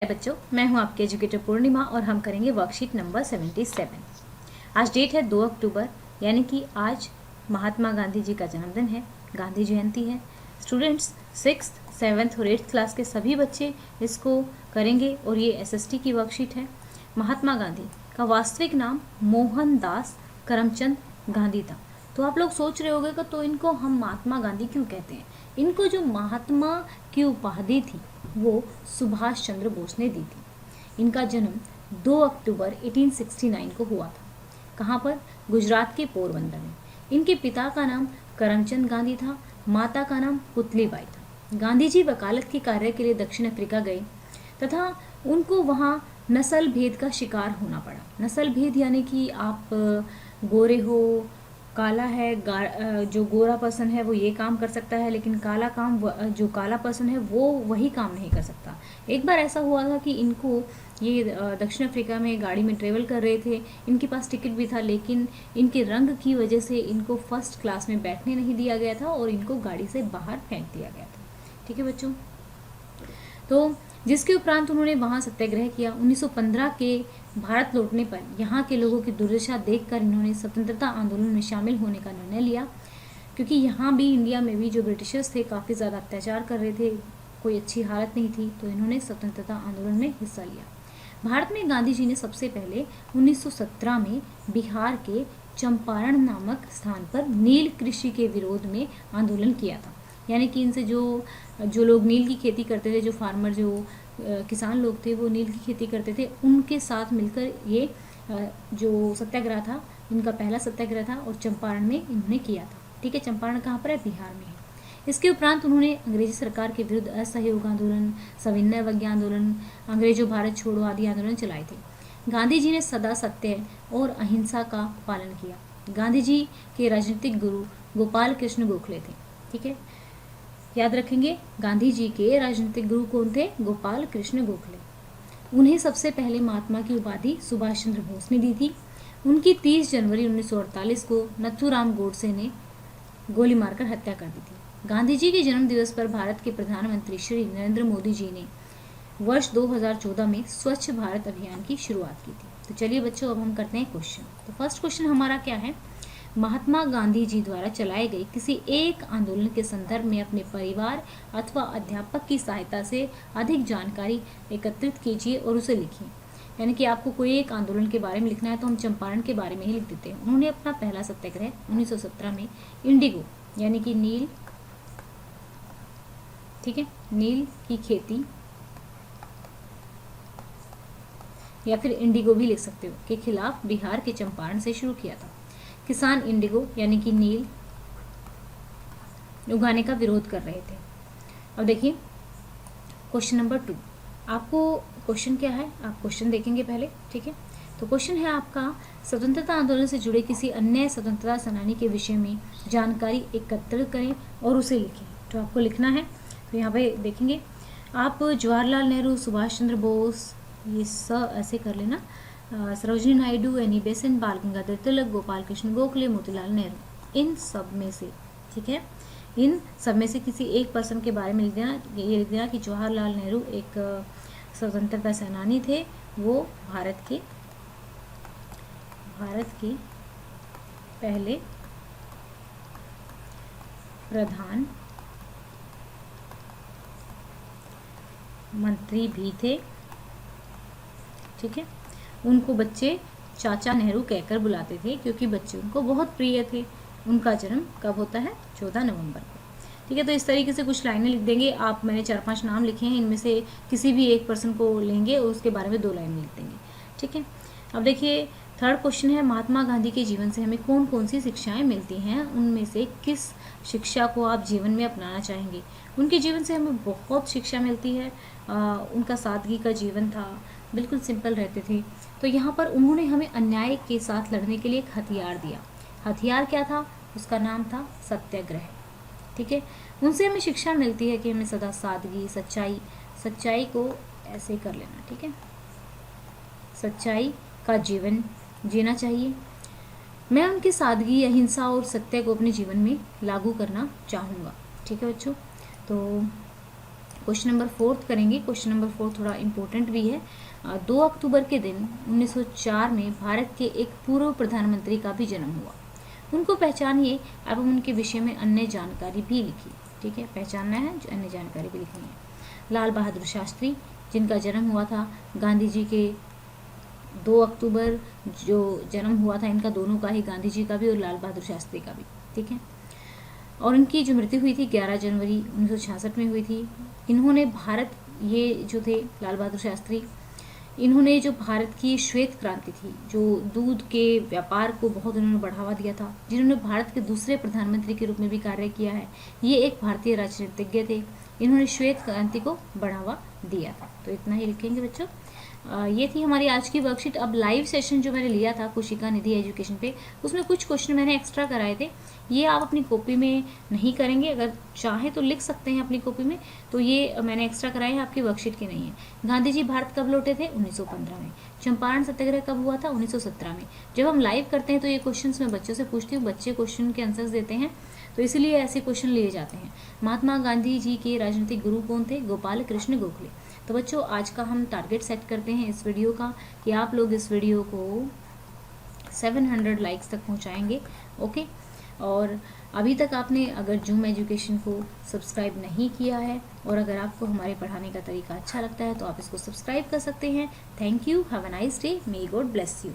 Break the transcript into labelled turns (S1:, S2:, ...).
S1: बच्चों, मैं हूं आपके एजुकेटर पूर्णिमा और हम करेंगे वर्कशीट नंबर 77। आज डेट है 2 अक्टूबर, यानी कि आज महात्मा गांधी जी का जन्मदिन है, गांधी जयंती है। स्टूडेंट्स 6th, 7th और 8th क्लास के सभी बच्चे इसको करेंगे और ये एसएसटी की वर्कशीट है। महात्मा गांधी का वास्तविक नाम मोहनदास करमचंद गांधी था। तो आप लोग सोच रहे होंगे कि तो इनको हम महात्मा गांधी क्यों कहते हैं। इनको जो महात्मा की उपाधि थी वो सुभाष चंद्र बोस ने दी थी। इनका जन्म 2 अक्टूबर 1869 को हुआ था। कहाँ पर? गुजरात के पोरबंदर में। इनके पिता का नाम करमचंद गांधी था, माता का नाम पुतलीबाई था। गांधी जी वकालत के कार्य के लिए दक्षिण अफ्रीका गए तथा उनको वहाँ नस्ल भेद का शिकार होना पड़ा। नस्ल भेद यानी कि आप गोरे हो, काला है, जो गोरा पर्सन है वो ये काम कर सकता है, लेकिन काला काम जो काला पर्सन है वो वही काम नहीं कर सकता। एक बार ऐसा हुआ था कि इनको ये दक्षिण अफ्रीका में गाड़ी में ट्रेवल कर रहे थे, इनके पास टिकट भी था, लेकिन इनके रंग की वजह से इनको फर्स्ट क्लास में बैठने नहीं दिया गया था और इनको गाड़ी से बाहर फेंक दिया गया था। ठीक है बच्चों, तो जिसके उपरांत उन्होंने वहाँ सत्याग्रह किया। 1915 के भारत लौटने पर यहाँ के लोगों की दुर्दशा देखकर इन्होंने स्वतंत्रता आंदोलन में शामिल होने का निर्णय लिया, क्योंकि यहाँ भी इंडिया में भी जो ब्रिटिशर्स थे काफ़ी ज़्यादा अत्याचार कर रहे थे, कोई अच्छी हालत नहीं थी, तो इन्होंने स्वतंत्रता आंदोलन में हिस्सा लिया। भारत में गांधी जी ने सबसे पहले 1917 में बिहार के चंपारण नामक स्थान पर नील कृषि के विरोध में आंदोलन किया था। यानी कि इनसे जो लोग नील की खेती करते थे, जो फार्मर, जो किसान लोग थे, वो नील की खेती करते थे, उनके साथ मिलकर ये जो सत्याग्रह था, इनका पहला सत्याग्रह था और चंपारण में इन्होंने किया था। ठीक है, चंपारण कहाँ पर है? बिहार में है। इसके उपरांत उन्होंने अंग्रेजी सरकार के विरुद्ध असहयोग आंदोलन, सविनय अवज्ञा आंदोलन, अंग्रेजों भारत छोड़ो आदि आंदोलन चलाए थे। गांधी जी ने सदा सत्य और अहिंसा का पालन किया। गांधी जी के राजनीतिक गुरु गोपाल कृष्ण गोखले थे। ठीक है, याद रखेंगे, गांधी जी के राजनीतिक गुरु कौन थे? गोपाल कृष्ण गोखले। उन्हें सबसे पहले महात्मा की उपाधि सुभाष चंद्र बोस ने दी थी। उनकी 30 जनवरी 1948 को नथुराम गोडसे ने गोली मारकर हत्या कर दी थी। गांधी जी के जन्म दिवस पर भारत के प्रधानमंत्री श्री नरेंद्र मोदी जी ने वर्ष 2014 में स्वच्छ भारत अभियान की शुरुआत की थी। तो चलिए बच्चों, अब हम करते हैं क्वेश्चन। तो फर्स्ट क्वेश्चन हमारा क्या है? महात्मा गांधी जी द्वारा चलाए गए किसी एक आंदोलन के संदर्भ में अपने परिवार अथवा अध्यापक की सहायता से अधिक जानकारी एकत्रित कीजिए और उसे लिखिए। यानी कि आपको कोई एक आंदोलन के बारे में लिखना है तो हम चंपारण के बारे में ही लिख देते हैं। उन्होंने अपना पहला सत्याग्रह 1917 में इंडिगो यानी कि नील, ठीक है, नील की खेती या फिर इंडिगो भी लिख सकते हो, के खिलाफ बिहार के चंपारण से शुरू किया था। किसान इंडिगो यानी कि नील उगाने का विरोध कर रहे थे। अब देखिए क्वेश्चन नंबर 2। आपको क्वेश्चन क्या है, आप क्वेश्चन देखेंगे पहले। ठीक है, तो क्वेश्चन है आपका, स्वतंत्रता आंदोलन से जुड़े किसी अन्य स्वतंत्रता सेनानी के विषय में जानकारी एकत्रित करें और उसे लिखें। तो आपको लिखना है, तो यहाँ पे देखेंगे आप जवाहरलाल नेहरू, सुभाष चंद्र बोस, ये सब ऐसे कर लेना, सरोजिनी नायडू, एनी बेसेंट, बाल गंगाधर तिलक, गोपाल कृष्ण गोखले, मोतीलाल नेहरू, इन सब में से, ठीक है, इन सब में से किसी एक पर्सन के बारे में लिख देना। ये लिख देना कि जवाहरलाल नेहरू एक स्वतंत्रता सेनानी थे, वो भारत के पहले प्रधान मंत्री भी थे। ठीक है, उनको बच्चे चाचा नेहरू कहकर बुलाते थे क्योंकि बच्चे उनको बहुत प्रिय थे। उनका जन्म कब होता है? 14 नवंबर को। ठीक है, तो इस तरीके से कुछ लाइनें लिख देंगे आप। मैंने 4-5 नाम लिखे हैं, इनमें से किसी भी एक पर्सन को लेंगे और उसके बारे में 2 लाइन लिख देंगे। ठीक है, अब देखिए थर्ड क्वेश्चन है, महात्मा गांधी के जीवन से हमें कौन कौन सी शिक्षाएं मिलती हैं, उनमें से किस शिक्षा को आप जीवन में अपनाना चाहेंगे? उनके जीवन से हमें बहुत शिक्षा मिलती है। उनका सादगी का जीवन था, बिल्कुल सिंपल रहते थे। तो यहाँ पर उन्होंने हमें अन्याय के साथ लड़ने के लिए एक हथियार दिया। हथियार क्या था? उसका नाम था सत्याग्रह। ठीक है, उनसे हमें शिक्षा मिलती है कि हमें सदा सादगी, सच्चाई को ऐसे कर लेना। ठीक है, सच्चाई का जीवन जीना चाहिए। मैं उनकी सादगी, अहिंसा और सत्य को अपने जीवन में लागू करना चाहूँगा। ठीक है बच्चों, तो क्वेश्चन नंबर 4 करेंगे। क्वेश्चन नंबर 4 थोड़ा इम्पोर्टेंट भी है। 2 अक्टूबर के दिन 1904 में भारत के एक पूर्व प्रधानमंत्री का भी जन्म हुआ। उनको पहचानिए एवं उनके विषय में अन्य जानकारी भी लिखिए। ठीक है, पहचानना है, अन्य जानकारी भी लिखनी है। लाल बहादुर शास्त्री, जिनका जन्म हुआ था गांधी जी के 2 अक्टूबर जो जन्म हुआ था इनका, दोनों का ही, गांधी जी का भी और लाल बहादुर शास्त्री का भी। ठीक है, और इनकी जो मृत्यु हुई थी 11 जनवरी 1966 में हुई थी। इन्होंने भारत, ये जो थे लाल बहादुर शास्त्री, इन्होंने जो भारत की श्वेत क्रांति थी, जो दूध के व्यापार को बहुत उन्होंने बढ़ावा दिया था, जिन्होंने भारत के दूसरे प्रधानमंत्री के रूप में भी कार्य किया है, ये एक भारतीय राजनीतिज्ञ थे। इन्होंने श्वेत क्रांति को बढ़ावा दिया था। तो इतना ही लिखेंगे बच्चों। ये थी हमारी आज की वर्कशीट। अब लाइव सेशन जो मैंने लिया था कुशिका निधि एजुकेशन पे, उसमें कुछ क्वेश्चन मैंने एक्स्ट्रा कराए थे। ये आप अपनी कॉपी में नहीं करेंगे, अगर चाहे तो लिख सकते हैं अपनी कॉपी में। तो ये मैंने एक्स्ट्रा कराए हैं, आपकी वर्कशीट की नहीं है। गांधी जी भारत कब लौटे थे? 1915 में। चंपारण सत्याग्रह कब हुआ था? 1917 में। जब हम लाइव करते हैं तो ये क्वेश्चन मैं बच्चों से पूछती हूँ, बच्चे क्वेश्चन के आंसर्स देते हैं, तो इसलिए ऐसे क्वेश्चन लिए जाते हैं। महात्मा गांधी जी के राजनीतिक गुरु कौन थे? गोपाल कृष्ण गोखले। तो बच्चों आज का हम टारगेट सेट करते हैं इस वीडियो का कि आप लोग इस वीडियो को 700 लाइक्स तक पहुंचाएंगे। ओके, और अभी तक आपने अगर जूम एजुकेशन को सब्सक्राइब नहीं किया है और अगर आपको हमारे पढ़ाने का तरीका अच्छा लगता है तो आप इसको सब्सक्राइब कर सकते हैं। Thank you, have a nice day, may God bless you.